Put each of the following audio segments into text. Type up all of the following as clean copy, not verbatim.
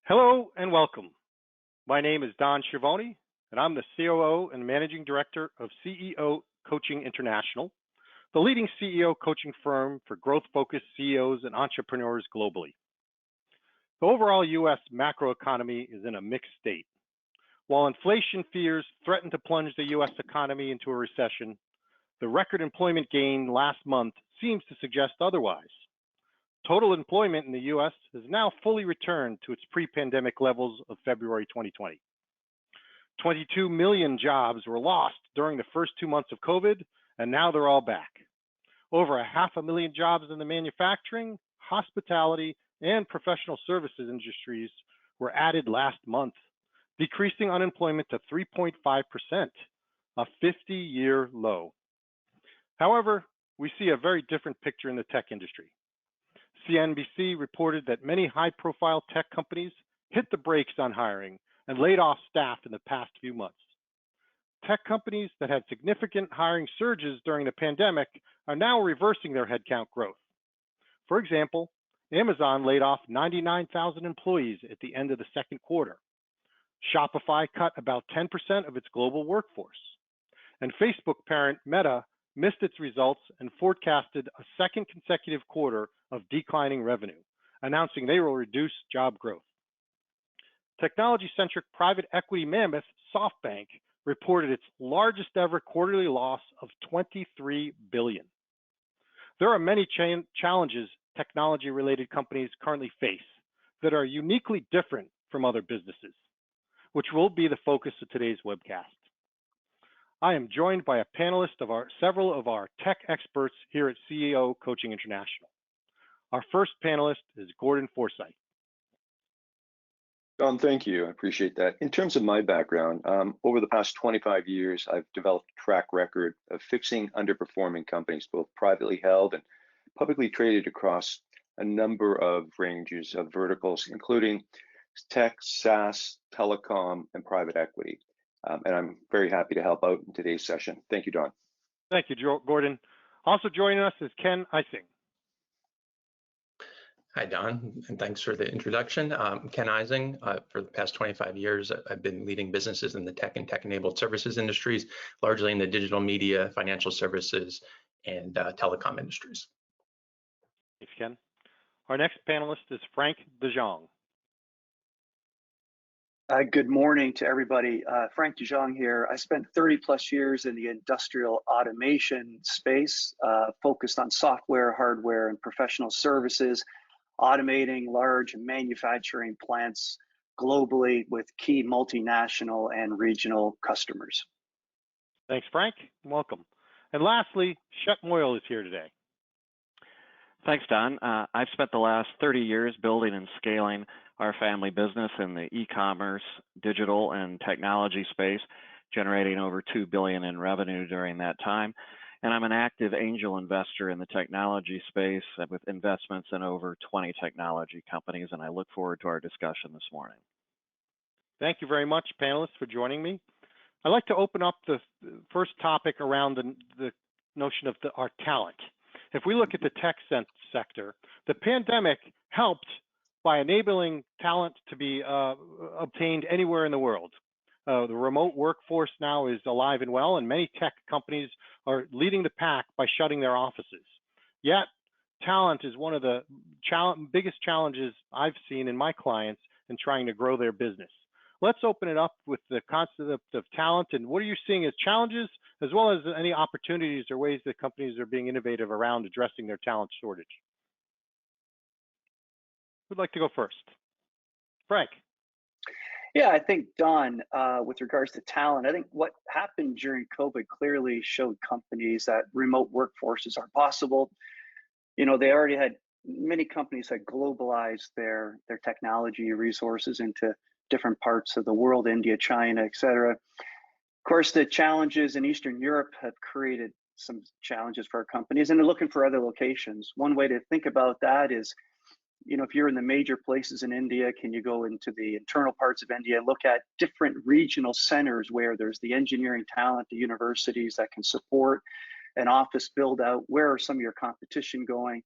Hello and welcome. My name is Don Schiavone, and I'm the COO and Managing Director of CEO Coaching International, the leading CEO coaching firm for growth-focused CEOs and entrepreneurs globally. The overall U.S. macroeconomy is in a mixed state. While inflation fears threaten to plunge the U.S. economy into a recession, the record employment gain last month seems to suggest otherwise. Total employment in the U.S. has now fully returned to its pre-pandemic levels of February 2020. 22 million jobs were lost during the first 2 months of COVID, and now they're all back. Over 500,000 jobs in the manufacturing, hospitality, and professional services industries were added last month, decreasing unemployment to 3.5%, a 50-year low. However, we see a very different picture in the tech industry. CNBC reported that many high-profile tech companies hit the brakes on hiring and laid off staff in the past few months. Tech companies that had significant hiring surges during the pandemic are now reversing their headcount growth. For example, Amazon laid off 99,000 employees at the end of the second quarter. Shopify cut about 10% of its global workforce. And Facebook parent Meta missed its results and forecasted a second consecutive quarter of declining revenue, announcing they will reduce job growth. Technology-centric private equity mammoth SoftBank reported its largest ever quarterly loss of $23 billion. There are many challenges technology-related companies currently face that are uniquely different from other businesses, which will be the focus of today's webcast. I am joined by a panelist of several of our tech experts here at CEO Coaching International. Our first panelist is Gordon Forsythe. Don, thank you. I appreciate that. In terms of my background, over the past 25 years, I've developed a track record of fixing underperforming companies, both privately held and publicly traded across a number of ranges of verticals, including tech, SaaS, telecom, and private equity. And I'm very happy to help out in today's session. Thank you, Don. Thank you, Gordon. Also joining us is Ken Ising. Hi, Don, and thanks for the introduction. Ken Ising. For the past 25 years, I've been leading businesses in the tech and tech-enabled services industries, largely in the digital media, financial services, and telecom industries. Thanks, Ken. Our next panelist is Frank DeJong. Good morning to everybody. Frank DeJong here. I spent 30 plus years in the industrial automation space, focused on software, hardware, and professional services, automating large manufacturing plants globally with key multinational and regional customers. Thanks, Frank. Welcome. And lastly, Shep Moyle is here today. Thanks, Don. I've spent the last 30 years building and scaling our family business in the e-commerce, digital, and technology space, generating over $2 billion in revenue during that time. And I'm an active angel investor in the technology space with investments in over 20 technology companies, and I look forward to our discussion this morning. Thank you very much, panelists, for joining me. I'd like to open up the first topic around the notion of our talent. If we look at the tech sector, the pandemic helped by enabling talent to be obtained anywhere in the world. The remote workforce now is alive and well, and many tech companies are leading the pack by shutting their offices. Yet, talent is one of the biggest challenges I've seen in my clients in trying to grow their business. Let's open it up with the concept of talent, and what are you seeing as challenges, as well as any opportunities or ways that companies are being innovative around addressing their talent shortage? Who'd like to go first? Frank. Yeah, I think, Don, with regards to talent, I think what happened during COVID clearly showed companies that remote workforces are possible. You know, many companies had globalized their technology resources into different parts of the world, India, China, et cetera. Of course, the challenges in Eastern Europe have created some challenges for our companies, and they're looking for other locations. One way to think about that is, you know, if you're in the major places in India, can you go into the internal parts of India and look at different regional centers where there's the engineering talent, the universities that can support an office build out? Where are some of your competition going?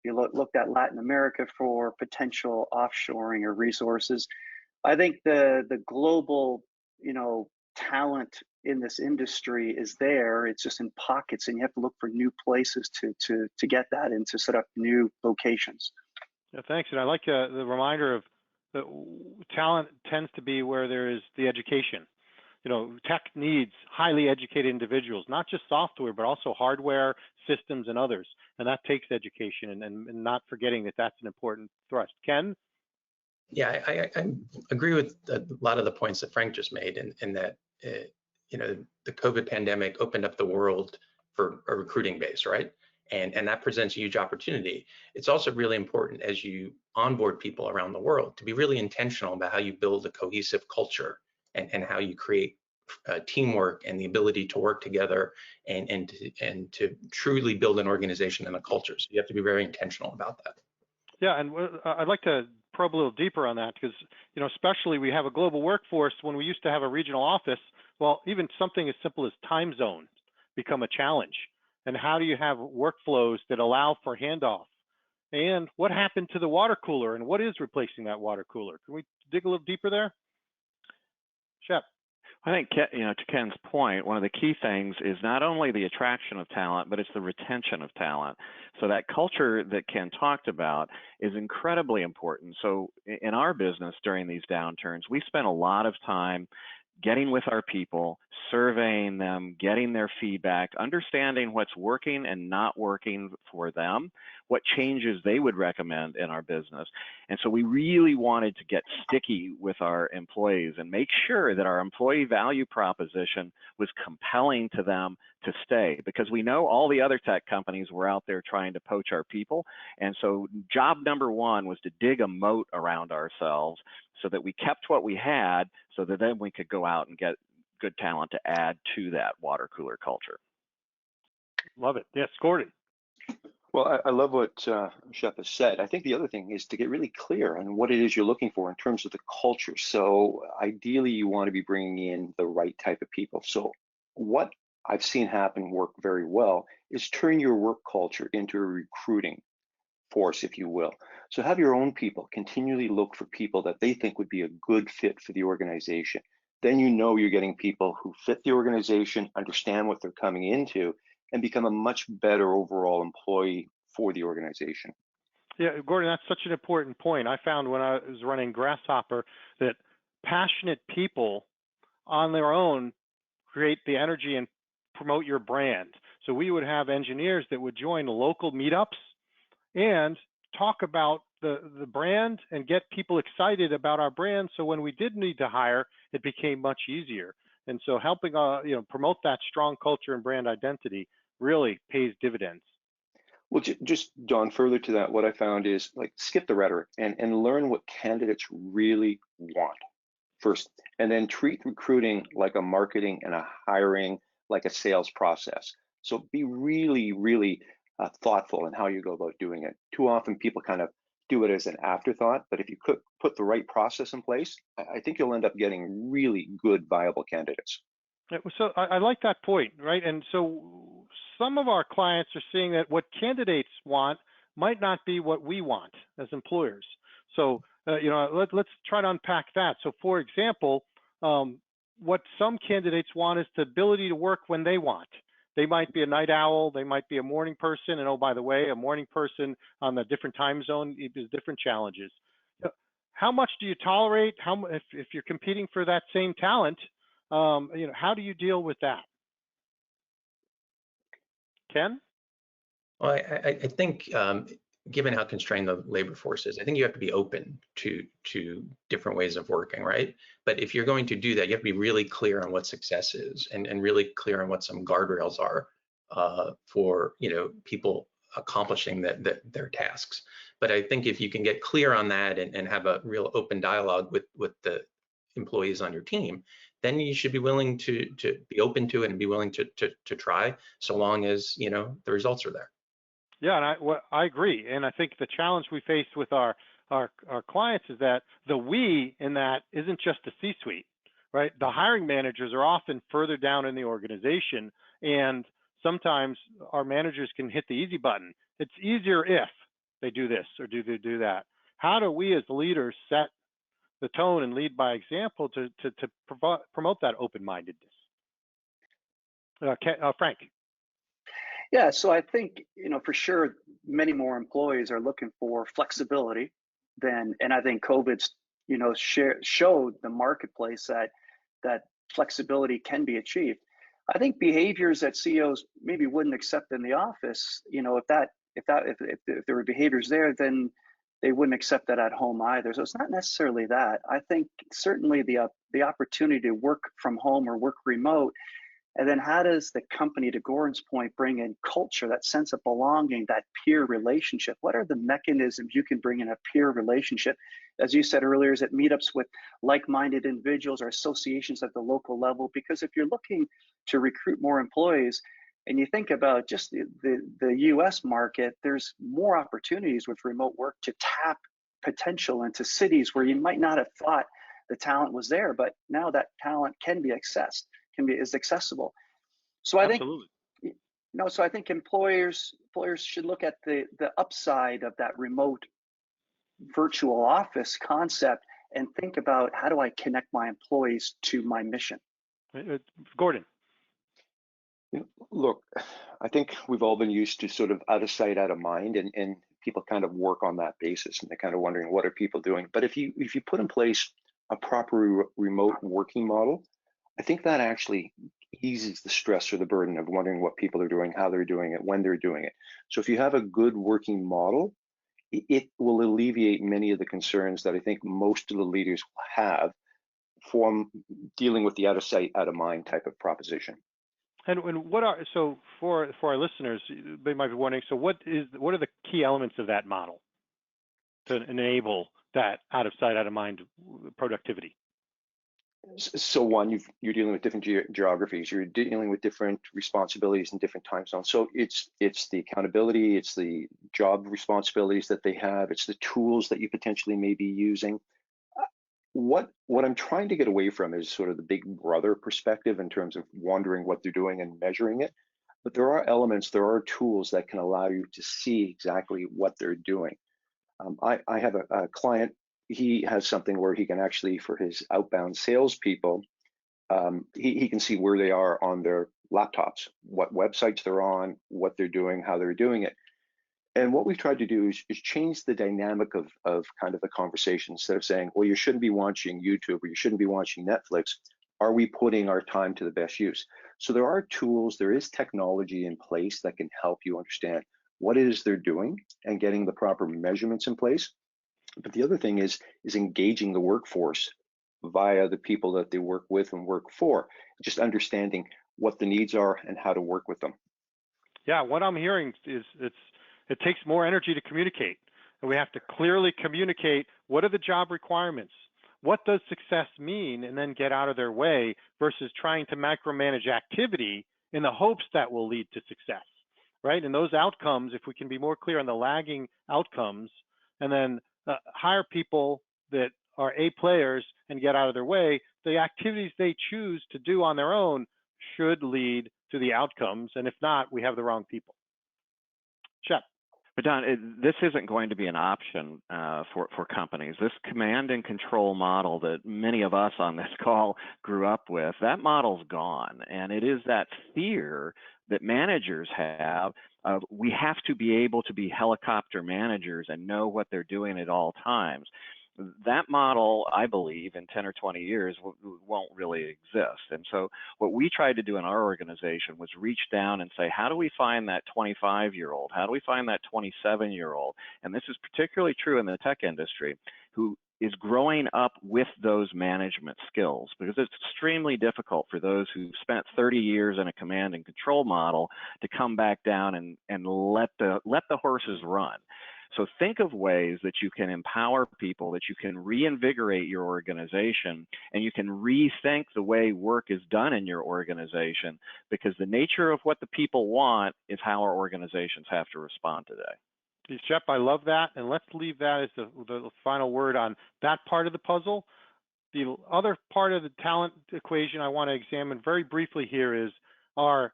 You looked at Latin America for potential offshoring or resources. I think the global, talent in this industry is there. It's just in pockets, and you have to look for new places to get that and to set up new locations. Yeah, thanks. And I like the reminder of the talent tends to be where there is the education. Tech needs highly educated individuals, not just software, but also hardware, systems, and others. And that takes education, and not forgetting that that's an important thrust. Ken? Yeah, I agree with a lot of the points that Frank just made, and that the COVID pandemic opened up the world for a recruiting base, right? And that presents a huge opportunity. It's also really important as you onboard people around the world to be really intentional about how you build a cohesive culture and how you create teamwork and the ability to work together and to truly build an organization and a culture. So you have to be very intentional about that. Yeah, and I'd like to probe a little deeper on that because, especially we have a global workforce. When we used to have a regional office, well, even something as simple as time zones become a challenge. And how do you have workflows that allow for handoff? And what happened to the water cooler, and what is replacing that water cooler? Can we dig a little deeper there? Shep. I think, to Ken's point, one of the key things is not only the attraction of talent, but it's the retention of talent. So that culture that Ken talked about is incredibly important. So in our business during these downturns, we spent a lot of time getting with our people, surveying them, getting their feedback, understanding what's working and not working for them, what changes they would recommend in our business. And so we really wanted to get sticky with our employees and make sure that our employee value proposition was compelling to them to stay, because we know all the other tech companies were out there trying to poach our people. And so job number one was to dig a moat around ourselves so that we kept what we had, so that then we could go out and get good talent to add to that water cooler culture. Love it. Yes, Gordy. Well, I love what Shep has said. I think the other thing is to get really clear on what it is you're looking for in terms of the culture. So ideally, you want to be bringing in the right type of people. So what I've seen happen work very well is turn your work culture into a recruiting force, if you will. So have your own people continually look for people that they think would be a good fit for the organization. Then you're getting people who fit the organization, understand what they're coming into, and become a much better overall employee for the organization. Yeah, Gordon, that's such an important point. I found when I was running Grasshopper that passionate people on their own create the energy and promote your brand. So we would have engineers that would join local meetups and talk about the brand and get people excited about our brand. So when we did need to hire, it became much easier. And so helping promote that strong culture and brand identity really pays dividends. Well, just Don, further to that, what I found is skip the rhetoric and learn what candidates really want first, and then treat recruiting like a marketing and a hiring like a sales process. So be really, really thoughtful in how you go about doing it. Too often people kind of do it as an afterthought, but if you could put the right process in place, I think you'll end up getting really good, viable candidates. So I like that point, right? And so some of our clients are seeing that what candidates want might not be what we want as employers. So, let's try to unpack that. So for example, what some candidates want is the ability to work when they want. They might be a night owl, they might be a morning person, and oh, by the way, a morning person on a different time zone is different challenges. How much do you tolerate? If you're competing for that same talent, how do you deal with that? Ken? Well, I think given how constrained the labor force is, I think you have to be open to different ways of working, right? But if you're going to do that, you have to be really clear on what success is and really clear on what some guardrails are for people accomplishing their tasks. But I think if you can get clear on that and have a real open dialogue with the employees on your team, then you should be willing to be open to it and be willing to try, so long as the results are there. Yeah, and I agree. And I think the challenge we face with our clients is that the we in that isn't just the C-suite, right? The hiring managers are often further down in the organization, and sometimes our managers can hit the easy button. It's easier if, they do this or do they do that. How do we as leaders set the tone and lead by example to promote that open-mindedness? Frank. Yeah, so I think, for sure, many more employees are looking for flexibility and I think COVID's, showed the marketplace that flexibility can be achieved. I think behaviors that CEOs maybe wouldn't accept in the office, if there were behaviors there, then they wouldn't accept that at home either. So it's not necessarily that. I think certainly the opportunity to work from home or work remote. And then how does the company, to Gordon's point, bring in culture, that sense of belonging, that peer relationship? What are the mechanisms you can bring in a peer relationship? As you said earlier, is it meetups with like-minded individuals or associations at the local level? Because if you're looking to recruit more employees, and you think about just the US market, there's more opportunities with remote work to tap potential into cities where you might not have thought the talent was there, but now that talent can be accessed. Is accessible. So I think, so I think employers should look at the upside of that remote virtual office concept and think about, how do I connect my employees to my mission? Gordon. Look, I think we've all been used to sort of out of sight, out of mind, and people kind of work on that basis, and they're kind of wondering, what are people doing? But if you put in place a proper remote working model, I think that actually eases the stress or the burden of wondering what people are doing, how they're doing it, when they're doing it. So if you have a good working model, it will alleviate many of the concerns that I think most of the leaders have from dealing with the out of sight, out of mind type of proposition. And so for our listeners, they might be wondering, so what are the key elements of that model to enable that out of sight, out of mind productivity? So one, you're dealing with different geographies, you're dealing with different responsibilities in different time zones. So it's the accountability, it's the job responsibilities that they have, it's the tools that you potentially may be using. What I'm trying to get away from is sort of the big brother perspective in terms of wondering what they're doing and measuring it. But there are elements, there are tools that can allow you to see exactly what they're doing. I have a client. He has something where he can actually, for his outbound salespeople, he can see where they are on their laptops, what websites they're on, what they're doing, how they're doing it. And what we've tried to do is change the dynamic of kind of the conversation. Instead of saying, well, you shouldn't be watching YouTube or you shouldn't be watching Netflix, are we putting our time to the best use? So there are tools, there is technology in place that can help you understand what it is they're doing and getting the proper measurements in place. But the other thing is engaging the workforce via the people that they work with and work for, just understanding what the needs are and how to work with them. Yeah, what I'm hearing is it takes more energy to communicate, and we have to clearly communicate what are the job requirements, what does success mean, and then get out of their way versus trying to micromanage activity in the hopes that will lead to success, right? And those outcomes, if we can be more clear on the lagging outcomes, and then hire people that are A players and get out of their way, the activities they choose to do on their own should lead to the outcomes. And if not, we have the wrong people. Shep. But Don, this isn't going to be an option for companies. This command and control model that many of us on this call grew up with, that model's gone. And it is that fear that managers have of, we have to be able to be helicopter managers and know what they're doing at all times. That model, I believe, in 10 or 20 years won't really exist. And so what we tried to do in our organization was reach down and say, how do we find that 25-year-old? How do we find that 27-year-old? And this is particularly true in the tech industry, who is growing up with those management skills, because it's extremely difficult for those who've spent 30 years in a command and control model to come back down and let the horses run. So think of ways that you can empower people, that you can reinvigorate your organization, and you can rethink the way work is done in your organization, because the nature of what the people want is how our organizations have to respond today. Shep, I love that, and let's leave that as the final word on that part of the puzzle. The other part of the talent equation I want to examine very briefly here is our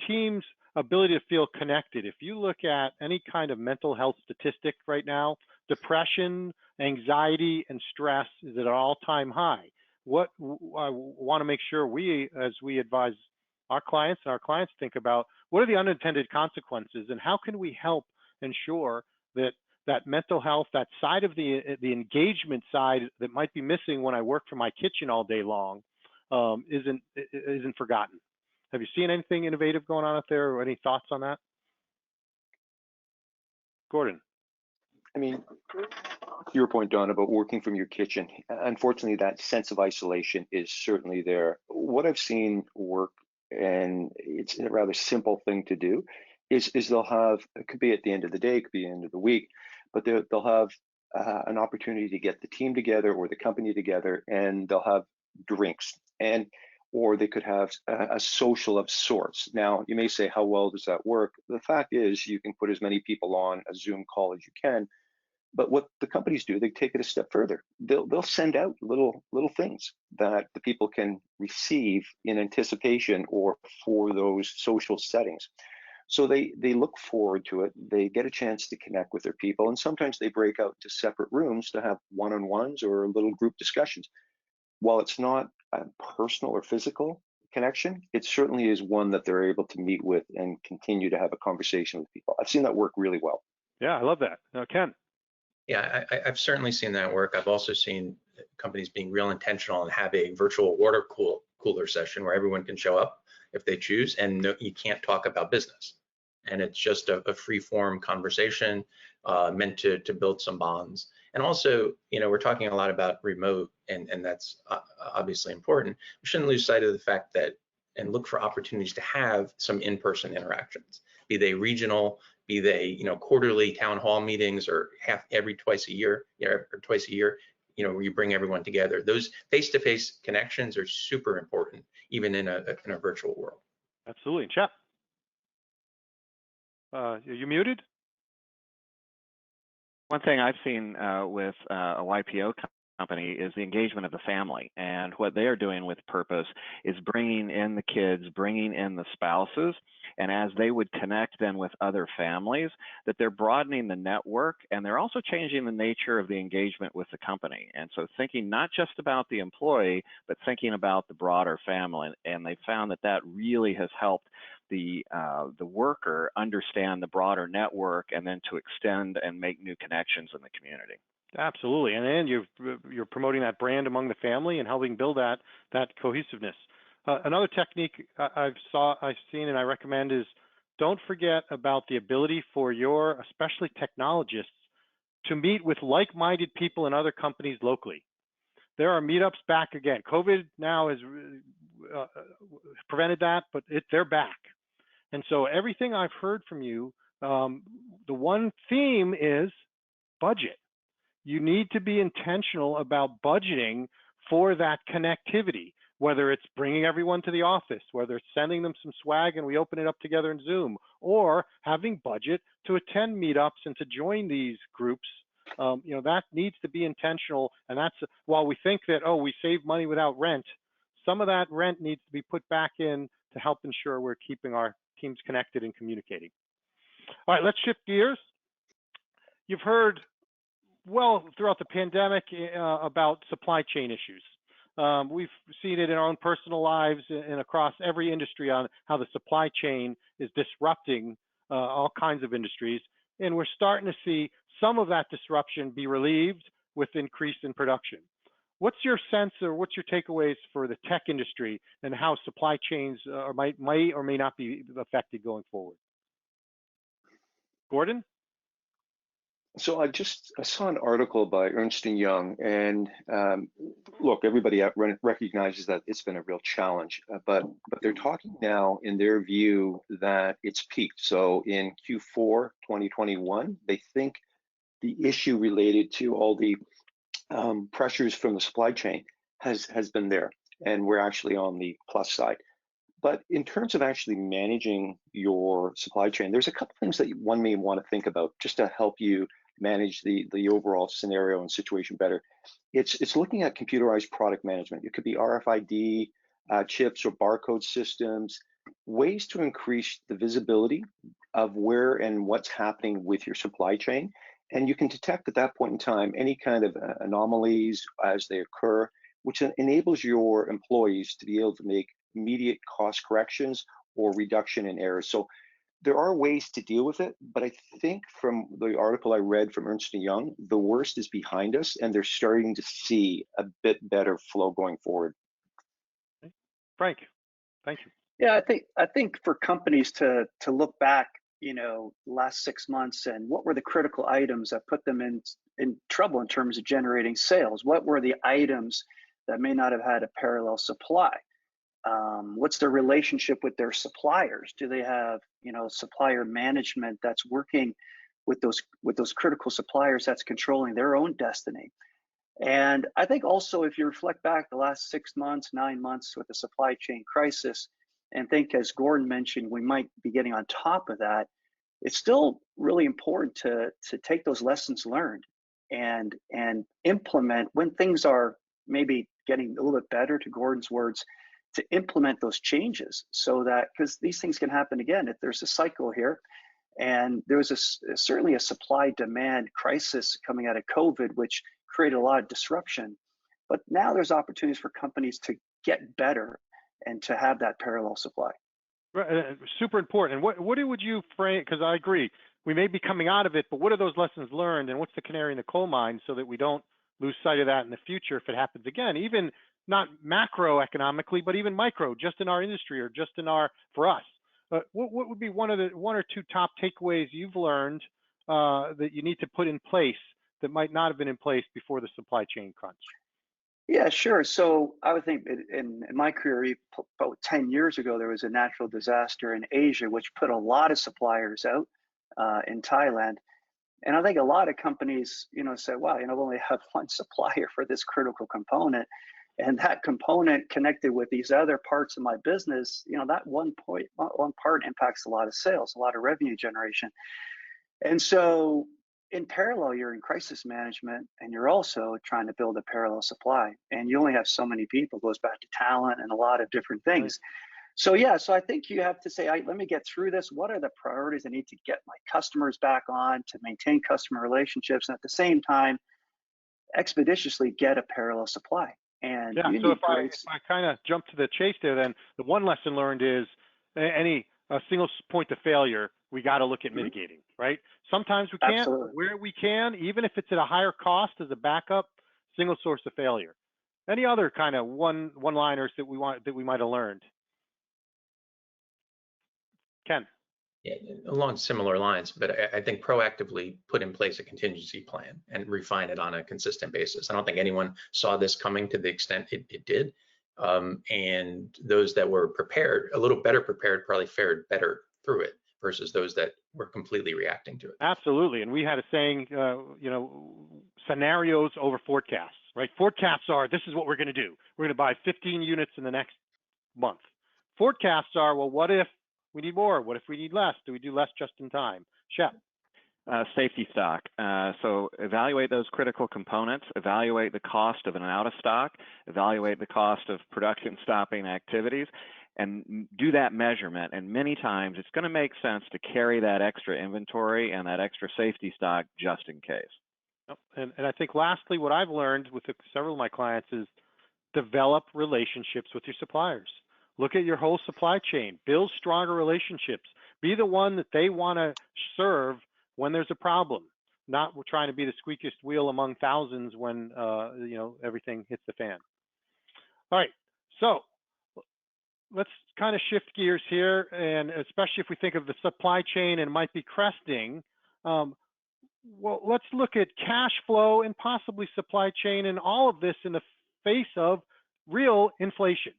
teams ability to feel connected. If you look at any kind of mental health statistic right now, depression, anxiety, and stress is at an all-time high. What I want to make sure we, as we advise our clients and our clients think about, what are the unintended consequences and how can we help ensure that that mental health, that side of the engagement side that might be missing when I work from my kitchen all day long, isn't forgotten. Have you seen anything innovative going on out there, or any thoughts on that? Gordon. I mean, to your point, Don, about working from your kitchen, unfortunately, that sense of isolation is certainly there. What I've seen work, and it's a rather simple thing to do, is they'll have, it could be at the end of the day, it could be the end of the week, but they'll have an opportunity to get the team together or the company together, and they'll have drinks, or they could have a social of sorts. Now, you may say, how well does that work? The fact is, you can put as many people on a Zoom call as you can, but what the companies do, they take it a step further. They'll send out little things that the people can receive in anticipation or for those social settings. So they look forward to it. They get a chance to connect with their people, and sometimes they break out to separate rooms to have one-on-ones or little group discussions. While it's not a personal or physical connection, it certainly is one that they're able to meet with and continue to have a conversation with people. I've seen that work really well. Yeah, I love that. Ken. Yeah, I've certainly seen that work. I've also seen companies being real intentional and have a virtual water cooler session where everyone can show up if they choose, and no, you can't talk about business. And it's just a free form conversation meant to build some bonds. And also, we're talking a lot about remote, and that's obviously important. We shouldn't lose sight of the fact that, and look for opportunities to have some in-person interactions, be they regional, be they quarterly town hall meetings, or twice a year, where you bring everyone together. Those face-to-face connections are super important, even in a virtual world. Absolutely. Chap, are you muted? One thing I've seen with a YPO company is the engagement of the family, and what they are doing with purpose is bringing in the kids, bringing in the spouses, and as they would connect then with other families, that they're broadening the network, and they're also changing the nature of the engagement with the company. And so thinking not just about the employee, but thinking about the broader family, and they found that that really has helped the worker understand the broader network, and then to extend and make new connections in the community. Absolutely, and then you're promoting that brand among the family and helping build that cohesiveness. Another technique I've seen and I recommend is, don't forget about the ability for your, especially technologists, to meet with like-minded people in other companies locally. There are meetups back again. COVID now has prevented that, but they're back. And so everything I've heard from you, the one theme is budget. You need to be intentional about budgeting for that connectivity, whether it's bringing everyone to the office, whether it's sending them some swag and we open it up together in Zoom, or having budget to attend meetups and to join these groups. That needs to be intentional. And that's, while we think that, we save money without rent, some of that rent needs to be put back in to help ensure we're keeping our teams connected and communicating. All right, let's shift gears. You've heard throughout the pandemic about supply chain issues. We've seen it in our own personal lives and across every industry on how the supply chain is disrupting all kinds of industries. And we're starting to see some of that disruption be relieved with increase in production. What's your sense, or what's your takeaways for the tech industry and how supply chains might or may not be affected going forward? Gordon? So I saw an article by Ernst & Young, and look, everybody recognizes that it's been a real challenge, but they're talking now in their view that it's peaked. So in Q4 2021, they think the issue related to all the pressures from the supply chain has been there, and we're actually on the plus side. But in terms of actually managing your supply chain, there's a couple things that one may want to think about just to help you manage the overall scenario and situation better. It's looking at computerized product management. It could be RFID chips or barcode systems. ways to increase the visibility of where and what's happening with your supply chain. And you can detect at that point in time any kind of anomalies as they occur, which enables your employees to be able to make immediate cost corrections or reduction in errors. So there are ways to deal with it, but I think from the article I read from Ernst & Young, the worst is behind us and they're starting to see a bit better flow going forward. Frank, thank you. Yeah, I think for companies to look back, last 6 months and what were the critical items that put them in trouble in terms of generating sales? What were the items that may not have had a parallel supply? What's their relationship with their suppliers? Do they have, supplier management that's working with those critical suppliers that's controlling their own destiny? And I think also if you reflect back the last 6 months, 9 months with the supply chain crisis, and think as Gordon mentioned, we might be getting on top of that, it's still really important to take those lessons learned and implement when things are maybe getting a little bit better, to Gordon's words, to implement those changes so that, because these things can happen again. If there's a cycle here, and there was certainly a supply demand crisis coming out of COVID, which created a lot of disruption. But now there's opportunities for companies to get better and to have that parallel supply. Right, super important. And what would you frame? Because I agree, we may be coming out of it, but what are those lessons learned, and what's the canary in the coal mine so that we don't lose sight of that in the future if it happens again? Even not macroeconomically, but even micro, just in our industry or just for us. What would be one or two top takeaways you've learned that you need to put in place that might not have been in place before the supply chain crunch? Yeah, sure. So I would think in my career, about 10 years ago, there was a natural disaster in Asia, which put a lot of suppliers out in Thailand. And I think a lot of companies, say, wow, we only have one supplier for this critical component. And that component connected with these other parts of my business, that one part impacts a lot of sales, a lot of revenue generation. And so in parallel, you're in crisis management and you're also trying to build a parallel supply. And you only have so many people. It goes back to talent and a lot of different things. Right. So I think you have to say, let me get through this. What are the priorities I need to get my customers back on, to maintain customer relationships, and at the same time, expeditiously get a parallel supply? And yeah, so if I kind of jump to the chase there, then the one lesson learned is any single point of failure, we got to look at mitigating, right? Sometimes we can't. Absolutely. Where we can, even if it's at a higher cost as a backup, single source of failure. Any other kind of one-liners that we might have learned? Ken. Yeah, along similar lines, but I think proactively put in place a contingency plan and refine it on a consistent basis. I don't think anyone saw this coming to the extent it did. And those that were prepared, a little better prepared, probably fared better through it versus those that were completely reacting to it. Absolutely. And we had a saying, scenarios over forecasts, right? Forecasts are, this is what we're going to do. We're going to buy 15 units in the next month. Forecasts are, well, what if we need more? What if we need less? Do we do less just in time? Shep. Safety stock. So evaluate those critical components, evaluate the cost of an out of stock, evaluate the cost of production stopping activities, and do that measurement. And many times it's going to make sense to carry that extra inventory and that extra safety stock just in case. And I think lastly, what I've learned with several of my clients is develop relationships with your suppliers. Look at your whole supply chain, build stronger relationships, be the one that they want to serve when there's a problem, not trying to be the squeakiest wheel among thousands when everything hits the fan. All right, so let's kind of shift gears here, and especially if we think of the supply chain and might be cresting. Well, let's look at cash flow and possibly supply chain and all of this in the face of real inflation.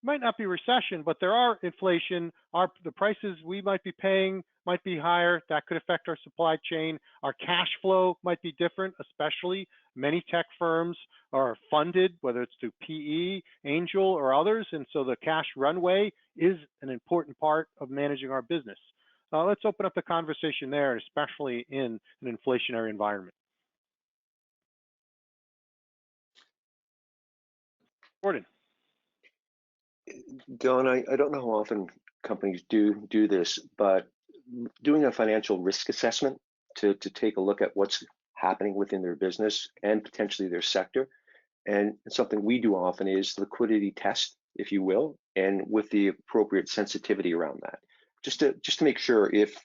Might not be recession, but there are inflation. The prices we might be paying might be higher. That could affect our supply chain. Our cash flow might be different, especially many tech firms are funded, whether it's through PE, angel, or others. And so the cash runway is an important part of managing our business. Let's open up the conversation there, especially in an inflationary environment. Gordon. Don, I don't know how often companies do this, but doing a financial risk assessment to take a look at what's happening within their business and potentially their sector. And something we do often is liquidity test, if you will, and with the appropriate sensitivity around that, just to make sure if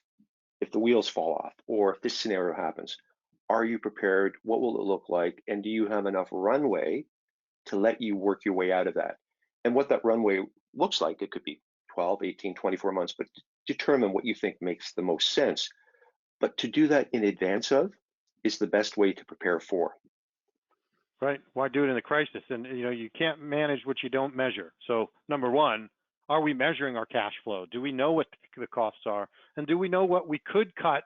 the wheels fall off or if this scenario happens, are you prepared? What will it look like? And do you have enough runway to let you work your way out of that? And what that runway looks like, it could be 12, 18, 24 months, but determine what you think makes the most sense. But to do that in advance of is the best way to prepare for. Right. Why do it in the crisis? And you can't manage what you don't measure. So number one, are we measuring our cash flow? Do we know what the costs are? And do we know what we could cut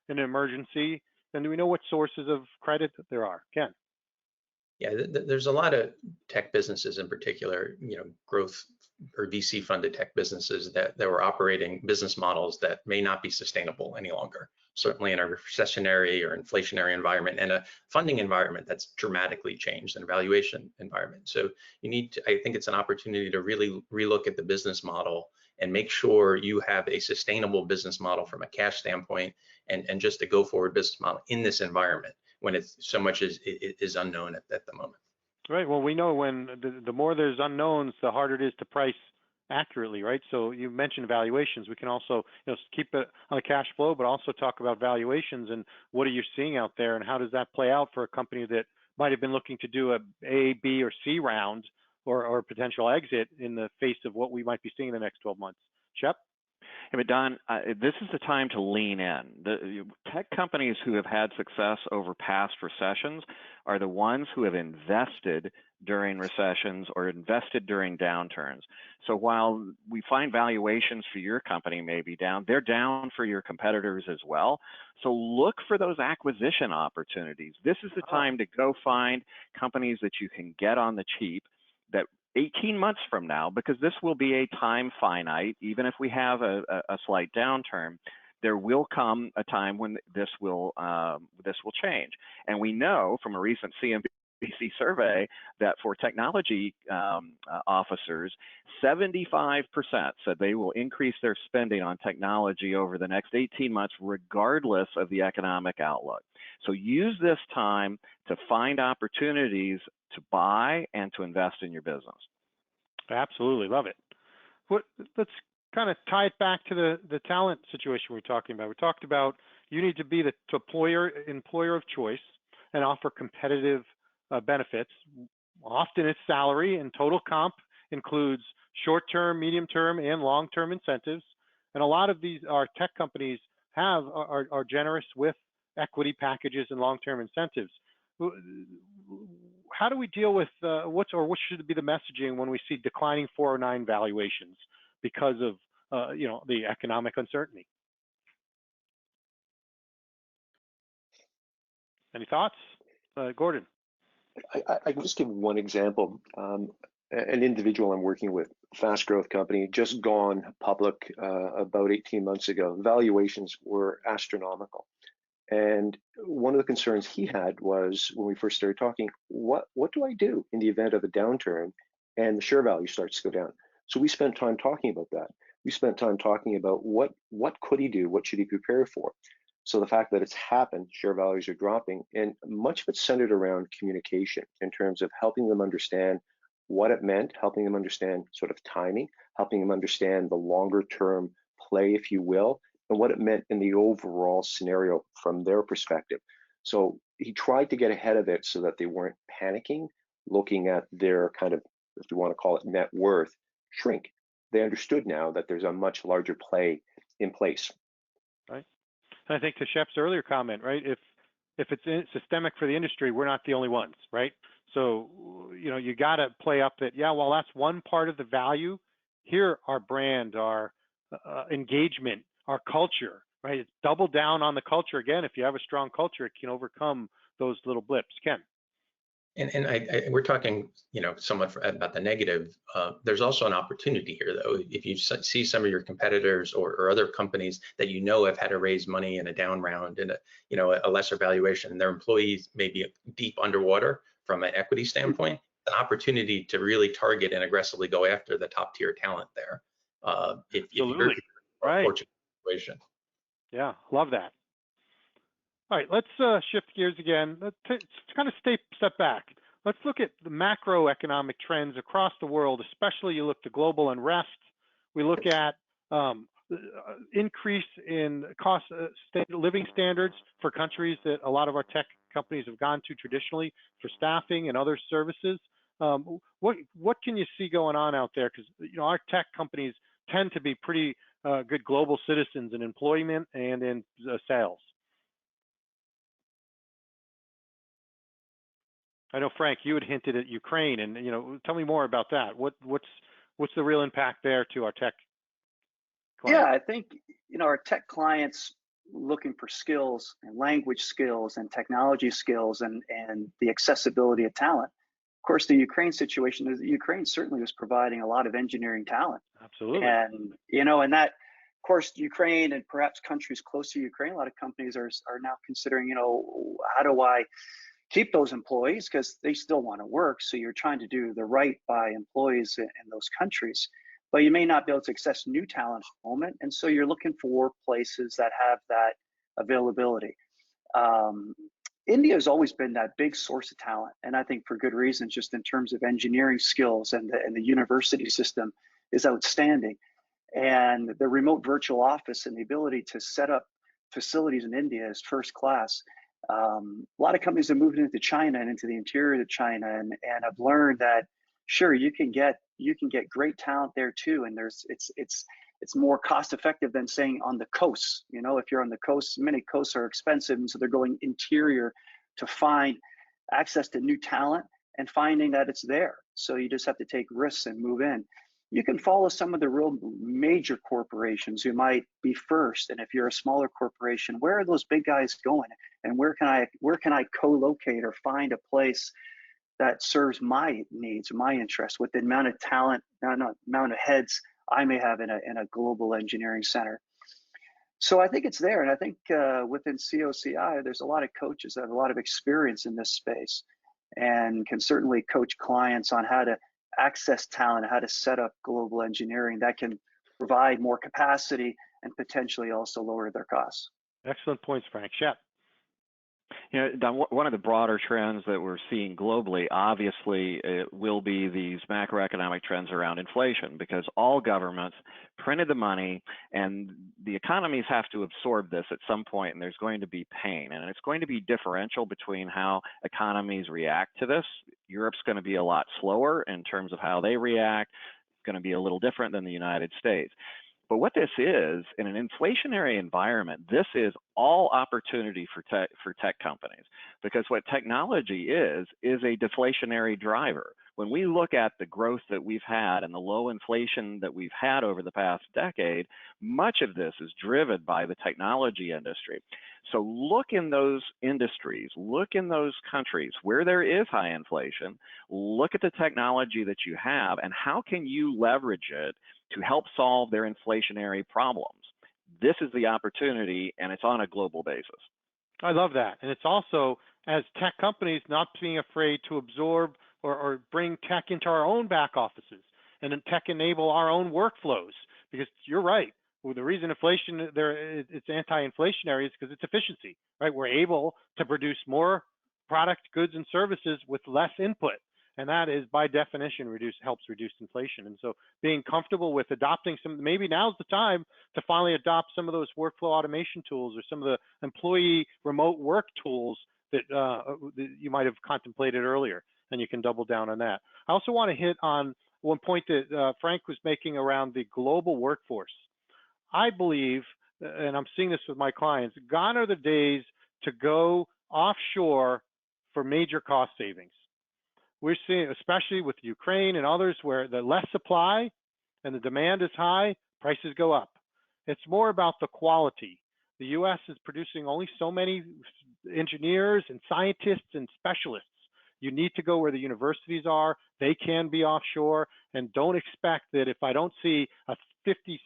in an emergency? And do we know what sources of credit there are? Ken. Yeah, there's a lot of tech businesses in particular, growth or VC funded tech businesses that were operating business models that may not be sustainable any longer, certainly in a recessionary or inflationary environment and a funding environment that's dramatically changed and a valuation environment. So you need to, I think it's an opportunity to really relook at the business model and make sure you have a sustainable business model from a cash standpoint and just a go forward business model in this environment when it's so much is unknown at the moment. Right. Well, we know when the more there's unknowns, the harder it is to price accurately, right? So you mentioned valuations. We can also keep it on the cash flow, but also talk about valuations and what are you seeing out there and how does that play out for a company that might have been looking to do a B, or C round or potential exit in the face of what we might be seeing in the next 12 months. Shep? Yeah, but Don, this is the time to lean in. The tech companies who have had success over past recessions are the ones who have invested during recessions or invested during downturns. So while we find valuations for your company may be down, they're down for your competitors as well. So look for those acquisition opportunities. This is the time to go find companies that you can get on the cheap that 18 months from now, because this will be a time finite, even if we have a slight downturn, there will come a time when this will change. And we know from a recent CNBC survey that for technology officers, 75% said they will increase their spending on technology over the next 18 months, regardless of the economic outlook. So use this time to find opportunities to buy and to invest in your business. Absolutely, love it. Let's kind of tie it back to the talent situation we're talking about. We talked about you need to be the employer of choice and offer competitive benefits. Often it's salary, and total comp includes short-term, medium-term, and long-term incentives. And a lot of these our tech companies are generous with equity packages and long-term incentives. How do we deal with what should be the messaging when we see declining 409 valuations because of the economic uncertainty? Any thoughts, Gordon? I can just give one example. An individual I'm working with, fast growth company, just gone public about 18 months ago. Valuations were astronomical. And one of the concerns he had was when we first started talking, what do I do in the event of a downturn and the share value starts to go down? So we spent time talking about that. We spent time talking about what could he do? What should he prepare for? So the fact that it's happened, share values are dropping, and much of it's centered around communication in terms of helping them understand what it meant, helping them understand sort of timing, helping them understand the longer term play, if you will, and what it meant in the overall scenario from their perspective. So he tried to get ahead of it so that they weren't panicking, looking at their kind of, if you want to call it net worth, shrink. They understood now that there's a much larger play in place. Right. And I think to Shep's earlier comment, right, if it's systemic for the industry, we're not the only ones, right? So, you got to play up that, yeah, well, that's one part of the value. Here, our brand, our engagement, our culture, right? It's double down on the culture. Again, if you have a strong culture, it can overcome those little blips. Ken. And we're talking, somewhat about the negative. There's also an opportunity here, though. If you see some of your competitors or other companies that have had to raise money in a down round and a lesser valuation, and their employees may be deep underwater from an equity standpoint, an opportunity to really target and aggressively go after the top tier talent there. if you're Absolutely. in a Right. fortunate situation. Yeah, love that. All right, let's shift gears again. Let's kind of step back. Let's look at the macroeconomic trends across the world, especially you look to global unrest. We look at increase in cost living standards for countries that a lot of our tech companies have gone to traditionally for staffing and other services. What can you see going on out there? Because our tech companies tend to be pretty good global citizens in employment and in sales. I know, Frank, you had hinted at Ukraine, and tell me more about that. What's the real impact there to our tech clients? Yeah, I think our tech clients looking for skills and language skills and technology skills and the accessibility of talent. Of course, the Ukraine situation is Ukraine certainly was providing a lot of engineering talent. Absolutely. And and that, of course, Ukraine and perhaps countries close to Ukraine, a lot of companies are now considering, how do I keep those employees, because they still want to work. So you're trying to do the right by employees in those countries, but you may not be able to access new talent at the moment. And so you're looking for places that have that availability. India has always been that big source of talent, and I think for good reason, just in terms of engineering skills, and the university system is outstanding. And the remote virtual office and the ability to set up facilities in India is first class. A lot of companies have moved into China and into the interior of China, and I've learned that sure, you can get great talent there too, and it's more cost effective than saying on the coast. If you're on the coast, many coasts are expensive, and so they're going interior to find access to new talent and finding that it's there. So you just have to take risks and move in. You can follow some of the real major corporations who might be first, and if you're a smaller corporation, where are those big guys going, and where can I co-locate or find a place that serves my needs, my interests, with the amount of talent, amount of heads I may have in a global engineering center. So I think it's there, and I think within COCI, there's a lot of coaches that have a lot of experience in this space, and can certainly coach clients on how to access talent, how to set up global engineering that can provide more capacity and potentially also lower their costs. Excellent points, Frank. Shep. Don, one of the broader trends that we're seeing globally, obviously, will be these macroeconomic trends around inflation, because all governments printed the money and the economies have to absorb this at some point, and there's going to be pain. And it's going to be differential between how economies react to this. Europe's going to be a lot slower in terms of how they react. It's going to be a little different than the United States. But what this is, in an inflationary environment, this is all opportunity for tech companies, because what technology is a deflationary driver. When we look at the growth that we've had and the low inflation that we've had over the past decade, much of this is driven by the technology industry. So look in those industries, look in those countries where there is high inflation, look at the technology that you have, and how can you leverage it to help solve their inflationary problems. This is the opportunity, and it's on a global basis. I love that. And it's also, as tech companies, not being afraid to absorb or bring tech into our own back offices and then tech enable our own workflows. Because you're right. Well, the reason inflation it's anti-inflationary is because it's efficiency, right? We're able to produce more product, goods, and services with less input. And that is, by definition, helps reduce inflation. And so being comfortable with adopting maybe now's the time to finally adopt some of those workflow automation tools or some of the employee remote work tools that you might have contemplated earlier, and you can double down on that. I also want to hit on one point that Frank was making around the global workforce. I believe, and I'm seeing this with my clients, gone are the days to go offshore for major cost savings. We're seeing, especially with Ukraine and others, where the less supply and the demand is high, prices go up. It's more about the quality. The U.S. is producing only so many engineers and scientists and specialists. You need to go where the universities are. They can be offshore, and don't expect that if I don't see a 50,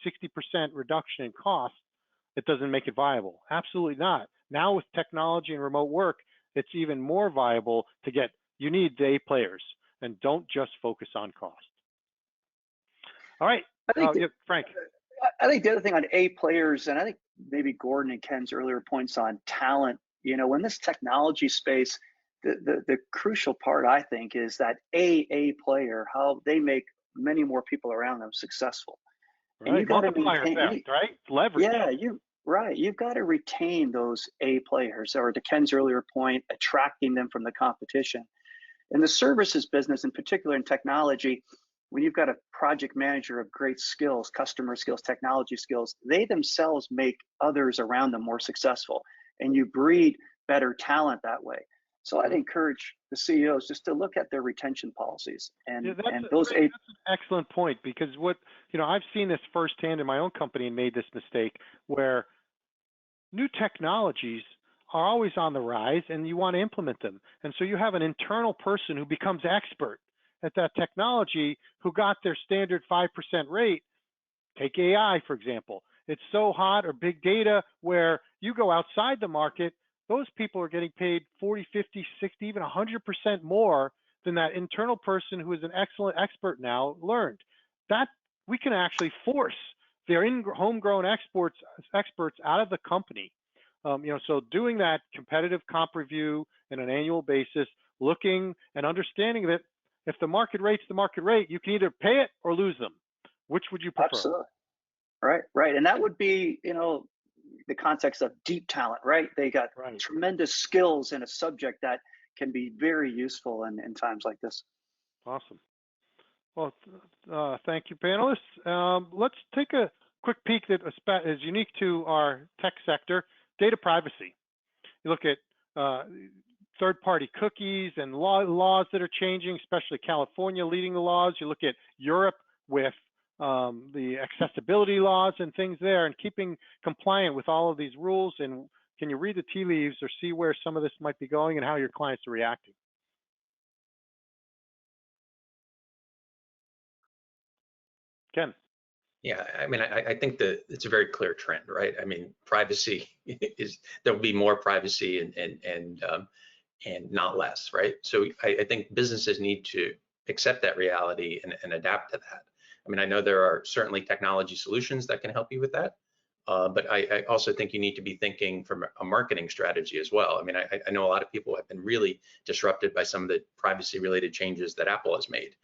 60% reduction in cost, it doesn't make it viable. Absolutely not. Now with technology and remote work, it's even more viable to you need the A players, and don't just focus on cost. All right, I think yeah, Frank. I think the other thing on A players, and I think maybe Gordon and Ken's earlier points on talent, in this technology space, the crucial part I think is that A player, how they make many more people around them successful. And you Right, got to multiplier maintain, effect, right? Leverage. yeah, you've got to retain those A players, or to Ken's earlier point, attracting them from the competition. In the services business, in particular in technology, when you've got a project manager of great skills, customer skills, technology skills, they themselves make others around them more successful, and you breed better talent that way. So I'd encourage the CEOs just to look at their retention policies and Yeah, those Frank, that's an excellent point, because I've seen this firsthand in my own company and made this mistake where new technologies are always on the rise and you want to implement them. And so you have an internal person who becomes expert at that technology who got their standard 5% rate. Take AI, for example. It's so hot, or big data, where you go outside the market, those people are getting paid 40, 50, 60, even 100% more than that internal person who is an excellent expert now learned. That we can actually force their homegrown experts out of the company. So doing that competitive comp review on an annual basis, looking and understanding that if the market rate's the market rate, you can either pay it or lose them. Which would you prefer? Absolutely. Right. And that would be, the context of deep talent, right? They got tremendous skills in a subject that can be very useful in times like this. Awesome. Well, thank you, panelists. Let's take a quick peek that is unique to our tech sector: data privacy. You look at third-party cookies and laws that are changing, especially California leading the laws. You look at Europe with the accessibility laws and things there, and keeping compliant with all of these rules. And can you read the tea leaves or see where some of this might be going and how your clients are reacting? Ken. Yeah, I mean, I think that it's a very clear trend, right? I mean, privacy there'll be more privacy and not less, right? So I think businesses need to accept that reality and adapt to that. I mean, I know there are certainly technology solutions that can help you with that, but I also think you need to be thinking from a marketing strategy as well. I mean, I know a lot of people have been really disrupted by some of the privacy-related changes that Apple has made.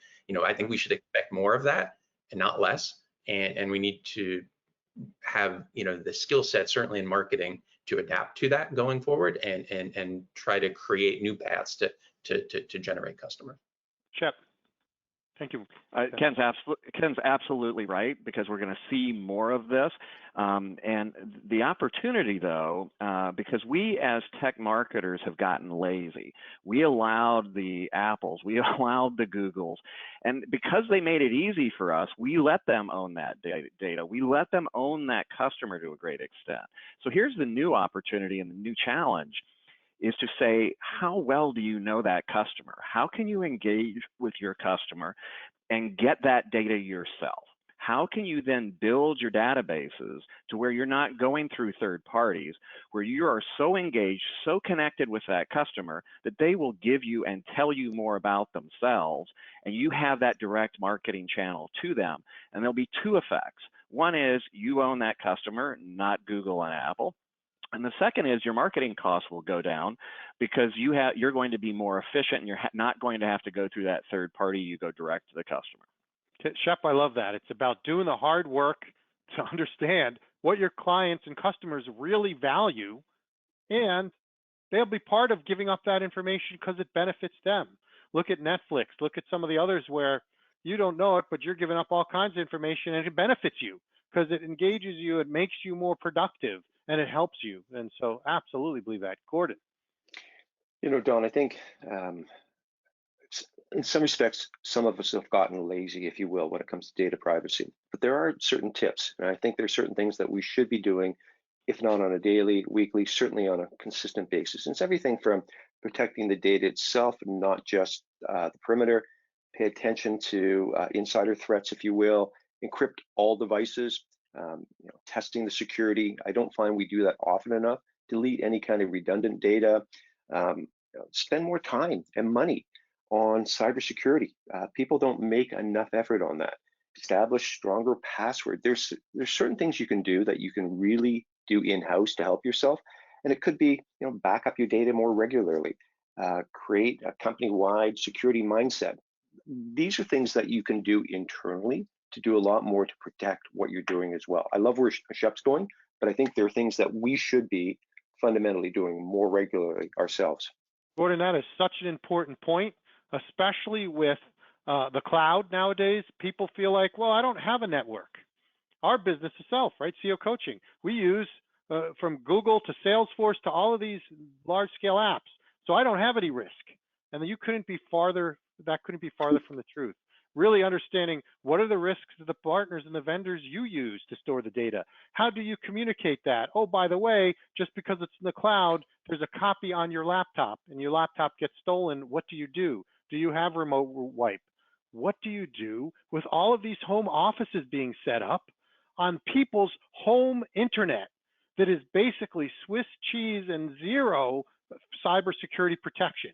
I think we should expect more of that and not less, and we need to have the skill set, certainly in marketing, to adapt to that going forward and try to create new paths to generate customers. Shep. Thank you. Ken's absolutely right, because we're going to see more of this. And the opportunity, though, because we as tech marketers have gotten lazy. We allowed the Apples, we allowed the Googles, and because they made it easy for us, we let them own that data. We let them own that customer to a great extent. So here's the new opportunity and the new challenge, is to say, how well do you know that customer? How can you engage with your customer and get that data yourself? How can you then build your databases to where you're not going through third parties, where you are so engaged, so connected with that customer that they will give you and tell you more about themselves, and you have that direct marketing channel to them? And there'll be two effects. One is you own that customer, not Google and Apple. And the second is your marketing costs will go down, because you're going to be more efficient, and you're not going to have to go through that third party. You go direct to the customer. Shep, I love that. It's about doing the hard work to understand what your clients and customers really value, and they'll be part of giving up that information because it benefits them. Look at Netflix. Look at some of the others where you don't know it, but you're giving up all kinds of information, and it benefits you because it engages you, it makes you more productive, and it helps you. And so absolutely believe that. Gordon. Don, I think in some respects, some of us have gotten lazy, if you will, when it comes to data privacy. But there are certain tips, and I think there are certain things that we should be doing, if not on a daily, weekly, certainly on a consistent basis. And it's everything from protecting the data itself, and not just the perimeter. Pay attention to insider threats, if you will. Encrypt all devices. Testing the security. I don't find we do that often enough. Delete any kind of redundant data. Spend more time and money on cybersecurity. People don't make enough effort on that. establish stronger password. There's certain things you can do that you can really do in-house to help yourself, and it could be, back up your data more regularly, create a company-wide security mindset. These are things that you can do internally to do a lot more to protect what you're doing as well. I love where Shep's going, but I think there are things that we should be fundamentally doing more regularly ourselves. Gordon, that is such an important point, especially with the cloud nowadays. People feel like, well, I don't have a network. Our business itself, right? CEO coaching. We use from Google to Salesforce to all of these large scale apps. So I don't have any risk. And you couldn't be farther, that couldn't be farther from the truth. Really understanding what are the risks of the partners and the vendors you use to store the data. How do you communicate that? Oh, by the way, just because it's in the cloud, there's a copy on your laptop and your laptop gets stolen. What do you do? Do you have remote wipe? What do you do with all of these home offices being set up on people's home internet that is basically Swiss cheese and zero cybersecurity protection?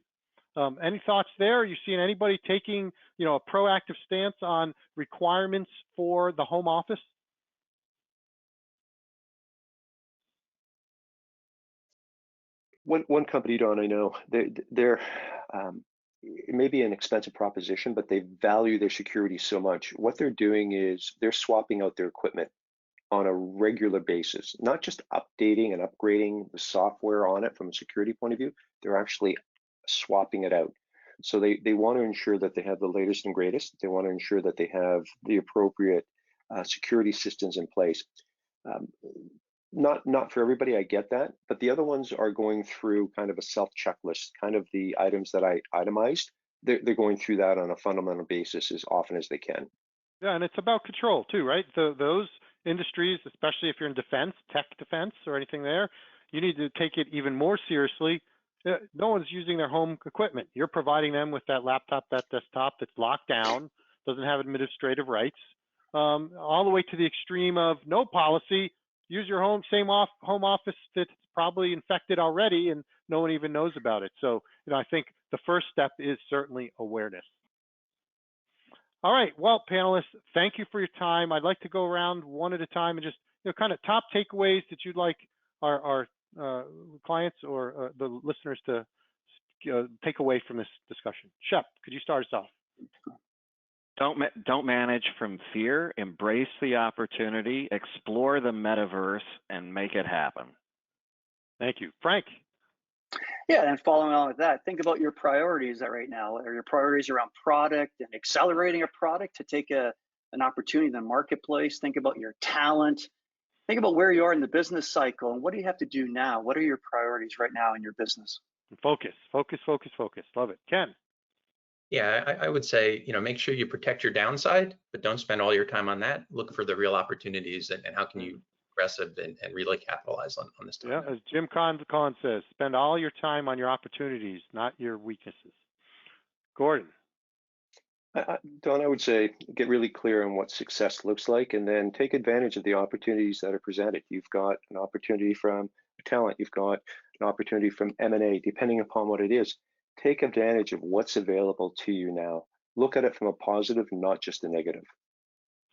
Any thoughts there? Are you seeing anybody taking, a proactive stance on requirements for the home office? One company, Don, I know, they're it may be an expensive proposition, but they value their security so much. What they're doing is they're swapping out their equipment on a regular basis, not just updating and upgrading the software on it from a security point of view. They're actually swapping it out. So they want to ensure that they have the latest and greatest. They want to ensure that they have the appropriate security systems in place. Not for everybody, I get that, but the other ones are going through kind of a self checklist, kind of the items that I itemized. They're going through that on a fundamental basis as often as they can. Yeah, and it's about control too, right? Those industries, especially if you're in defense, tech defense or anything there, you need to take it even more seriously. No one's using their home equipment. You're providing them with that laptop, that desktop that's locked down, doesn't have administrative rights, all the way to the extreme of no policy. Use your home office that's probably infected already and no one even knows about it. So, I think the first step is certainly awareness. All right, well, panelists, thank you for your time. I'd like to go around one at a time and just, kind of top takeaways that you'd like our clients or the listeners to take away from this discussion. Shep, could you start us off? Don't manage from fear, embrace the opportunity, explore the metaverse, and make it happen. Thank you. Frank? Yeah, and following on with that, think about your priorities right now. Are your priorities around product and accelerating a product to take an opportunity in the marketplace? Think about your talent. Think about where you are in the business cycle and what do you have to do now? What are your priorities right now in your business? Focus. Love it. Ken? Yeah, I would say, make sure you protect your downside, but don't spend all your time on that. Look for the real opportunities and how can you aggressive and really capitalize on this time. Yeah, as Jim Collins says, spend all your time on your opportunities, not your weaknesses. Gordon? Don, I would say get really clear on what success looks like and then take advantage of the opportunities that are presented. You've got an opportunity from talent, you've got an opportunity from M&A, depending upon what it is. Take advantage of what's available to you now. Look at it from a positive, not just a negative.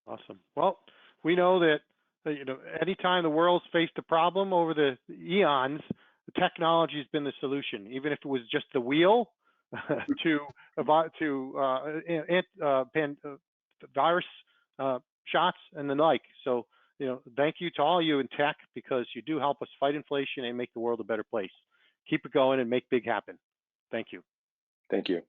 Awesome. Well, we know that anytime the world's faced a problem over the eons, the technology has been the solution. Even if it was just the wheel to virus shots and the like. So, thank you to all of you in tech because you do help us fight inflation and make the world a better place. Keep it going and make big happen. Thank you. Thank you.